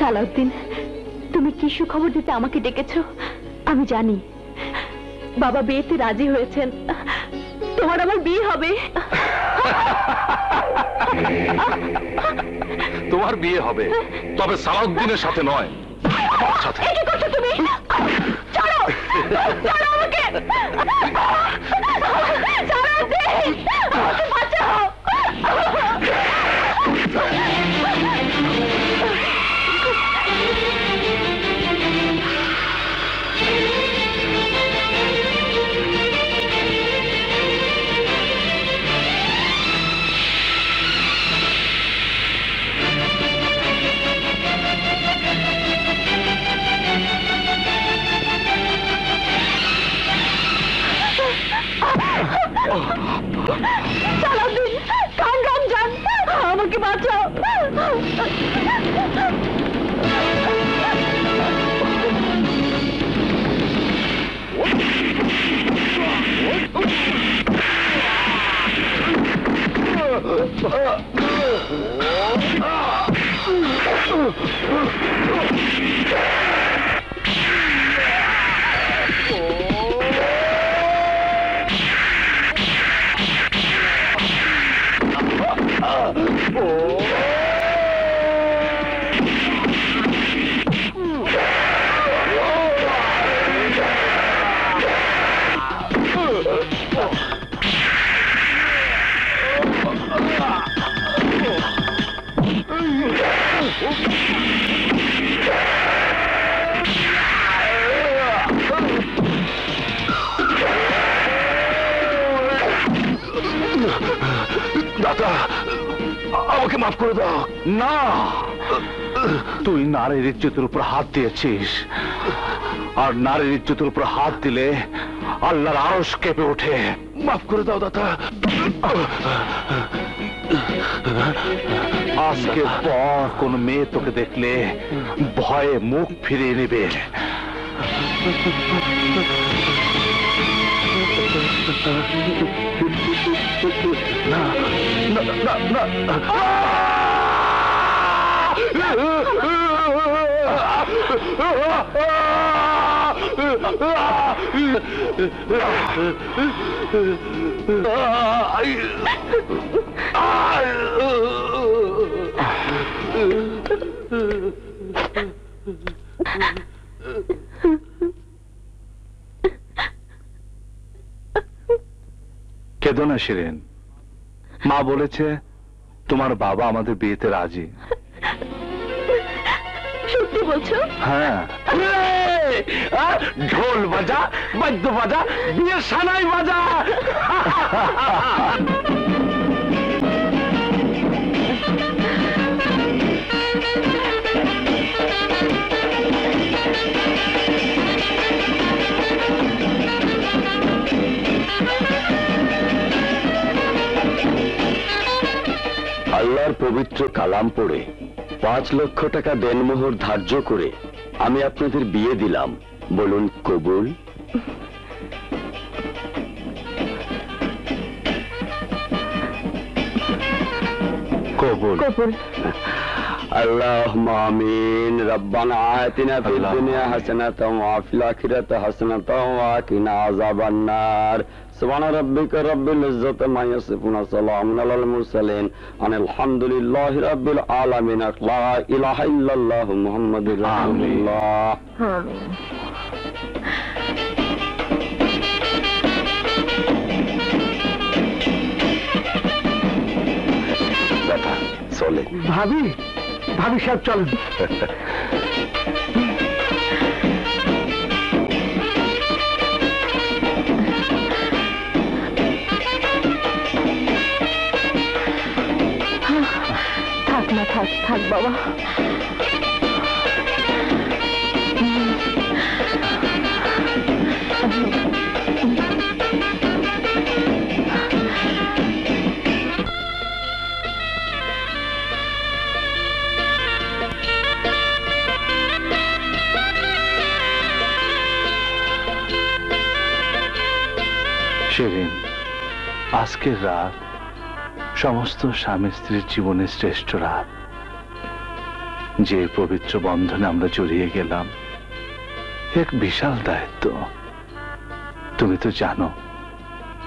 সালাউদ্দিন, তুমি কি সুখবর দিতে আমাকে ডেকেছো? আমি জানি বাবা বিয়েতে রাজি হয়েছেন, তোমার আমার বিয়ে হবে। তোমার বিয়ে হবে, তবে সালাউদ্দিনের সাথে নয়, আমার সাথে। কি করছো তুমি? ছাড়ো, ছাড়ো আমাকে। সালাউদ্দিন, আমাকে বাঁচাও। সালাউদ্দিন, কান রমজান, আমাকে বাঁচাও। দাদা, আমাকে মাফ করে দাও। না, তুই নারীর ইজ্জতের উপর হাত দিয়েছিস, আর নারীর ইজ্জতের উপর হাত দিলে আল্লাহর আরশ কেঁপে ওঠে। মাফ করে দাও দাদা। আজকের পর কোন মেয়ে তোকে দেখলে ভয়ে মুখ ফিরিয়ে নেবে। না না না না, কেঁদো না শিরিন, মা বলেছে তোমার বাবা আমাদের বিয়েতে রাজি। সত্যি বলছো? হ্যাঁ। ঢোল বাজা, বাদ্য বাজা, বিয়ের সানাই বাজা। আল্লাহর পবিত্র কালাম পড়ে 5 লক্ষ টাকা দেনমোহর ধার্য করে আমি আপনাদের বিয়ে দিলাম, বলুন কবুল? কবুল। কবুল। আল্লাহুম্মা আমিন। রব্বানা আতিনা ফিদ দুনিয়া হাসানাতাও ওয়া ফিল আখিরাতি হাসানাতাও ওয়া কিনা আযাবান নার। সুবহান রাব্বিকা রাব্বিল ইজ্জাতি আম্মা ইয়াসিফুন ওয়া সালামুন আলাল মুরসালিন আলহামদুলিল্লাহি রাব্বিল আলামিন। লা ইলাহা ইল্লাল্লাহু মুহাম্মাদুর রাসূলুল্লাহ। আমিন। কথা চলে। ভাবি, ভাবি সাহেব চলেন। থাক না, থাক থাক বাবা। শিরিন, আজকের রাত সমস্ত স্বামী স্ত্রীর জীবনের শ্রেষ্ঠ রাত। যে পবিত্র বন্ধনে আমরা জড়িয়ে গেলাম, এক বিশাল দায়িত্ব। তুমি তো জানো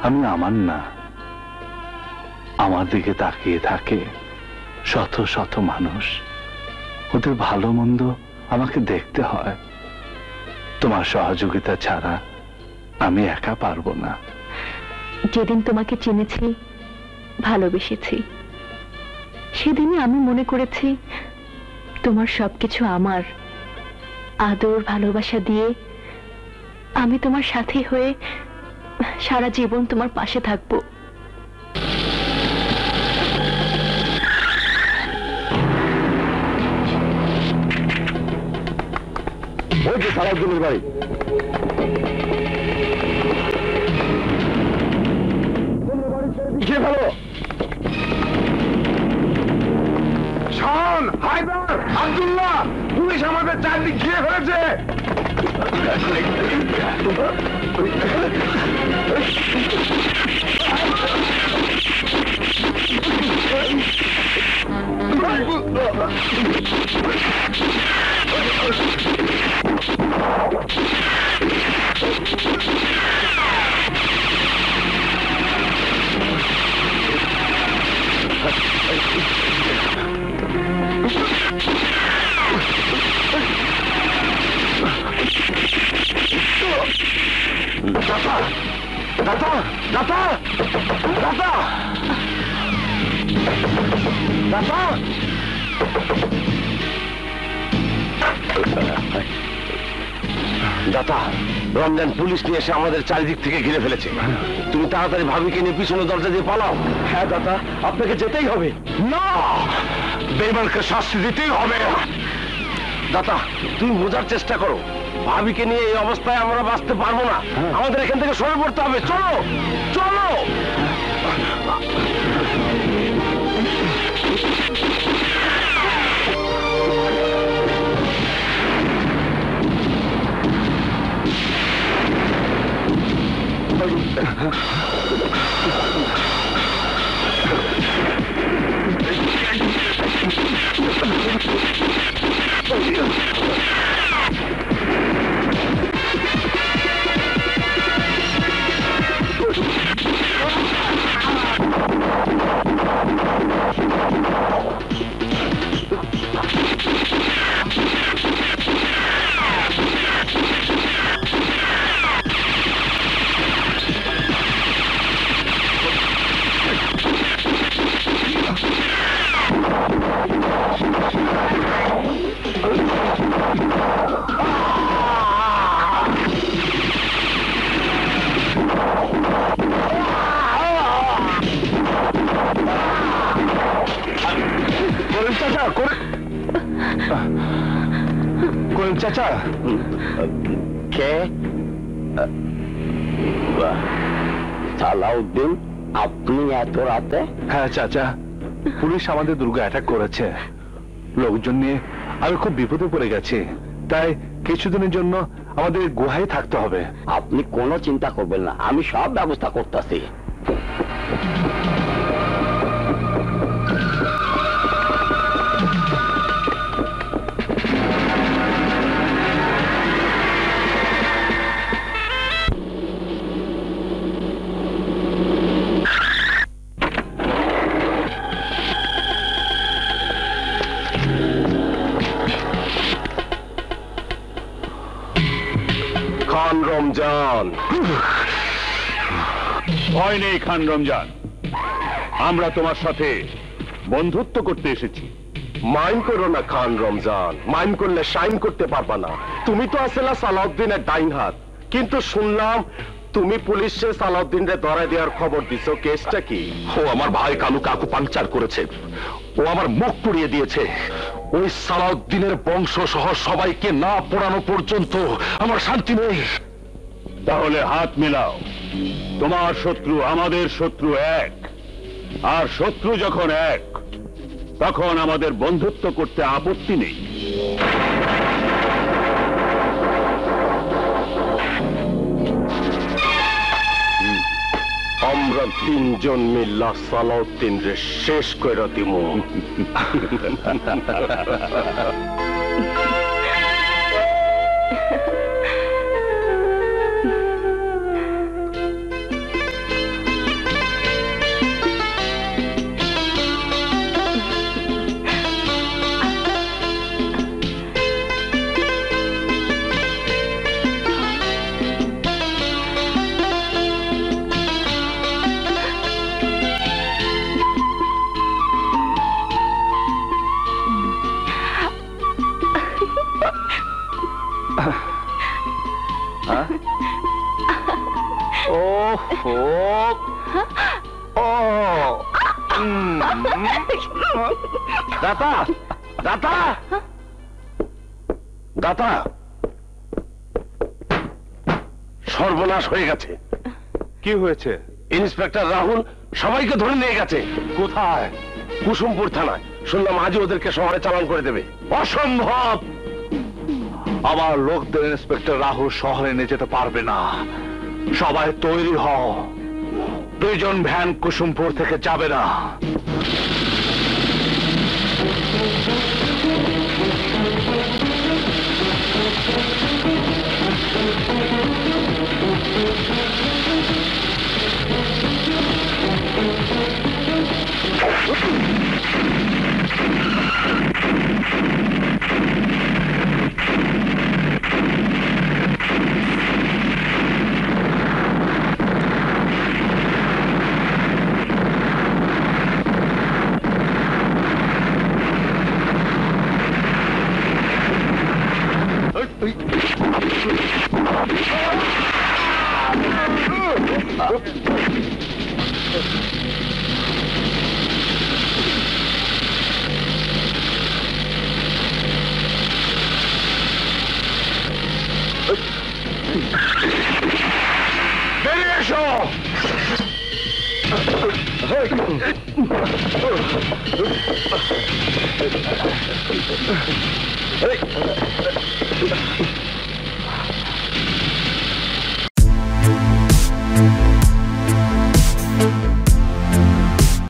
আমি আমার না, আমার দিকে তাকিয়ে থাকে শত শত মানুষ। ওদের ভালো মন্দ আমাকে দেখতে হয়। তোমার সহযোগিতা ছাড়া আমি একা পারবো না। যেদিন তোমাকে চিনেছি, ভালোবেসেছি, সেদিনই আমি মনে করেছি তোমার সবকিছু আমার। আদর ভালোবাসা দিয়ে আমি তোমার সাথী হয়ে সারা জীবন তোমার পাশে থাকবো। ওই যে সালাউদ্দিনের বাড়ি। লিখে ফেলো। শোন, হায়দার, আব্দুল্লাহ, পুলিশ আমাদের চারদিক ঘিরে ফেলেছে। দাদা, দাদা, দাদা, দাদা, দাদা, রমজান পুলিশ নিয়ে এসে আমাদের চারিদিক থেকে ঘিরে ফেলেছে। তুমি তাড়াতাড়ি ভাবিকে নিয়ে পিছনে দরজা দিয়ে পালাও। হ্যাঁ দাদা, আপনাকে যেতেই হবে। না, বেঈমানকে শাস্তি দিতেই হবে। দাদা, তুমি বোঝার চেষ্টা করো, ভাবিকে নিয়ে এই অবস্থায় আমরা বাঁচতে পারবো না। আমাদের এখান থেকে সরে পড়তে হবে। চলো, চলো। করিম চাচা, কে? সালাউদ্দিন, আপনি এত রাতে? হ্যাঁ চাচা, পুলিশ আমাদের দুর্গে অ্যাটাক করেছে। লোকজন নিয়ে আমি খুব বিপদে পড়ে গেছি, তাই কিছুদিনের জন্য আমাদের গুহায় থাকতে হবে। আপনি কোনো চিন্তা করবেন না, আমি সব ব্যবস্থা করতেছি। খান রমজান। ভয় নেই খান রমজান, আমরা তোমার সাথে বন্ধুত্ব করতে এসেছি। মাইন্ড করো না খান রমজান, মাইন্ড করলে শাইন করতে পারবা না। তুমি তো আসলে সালাউদ্দিনের ডাইন হাত, কিন্তু শুনলাম তুমি পুলিশে সালাউদ্দিনরে ধরায় দেওয়ার খবর দিছো। কেসটা কি? ও আমার ভাই কালু কাকু পাংচার করেছে, ও আমার মুখ পুড়িয়ে দিয়েছে। ওই সালাউদ্দিনের বংশ সহ সবাইকে না পোড়ানো পর্যন্ত আমার শান্তি নেই। তাহলে হাত মেলাও, তোমার শত্রু আমাদের শত্রু এক, আর শত্রু যখন এক তখন আমাদের বন্ধুত্ব করতে আপত্তি নেই। আমরা তিনজন মিল্লা সালাউদ্দিন রে শেষ করে দিব। ওহো ও দাতা দাতা দাতা, সর্বনাশ হয়ে গেছে। কি হয়েছে? ইন্সপেক্টর রাহুল সবাইকে ধরে নিয়ে গেছে। কোথায়? কুসুমপুর থানায়। শুনলাম আজই ওদেরকে শহরে চালান করে দেবে। অসম্ভব। আমার লোকদের ইন্সপেক্টর রাহুল শহরে নিয়ে যেতে পারবে না। সবাই তৈরি হও, 2 জন ভ্যান কুসুমপুর থেকে যাবে না। বেরিয়ে এসো।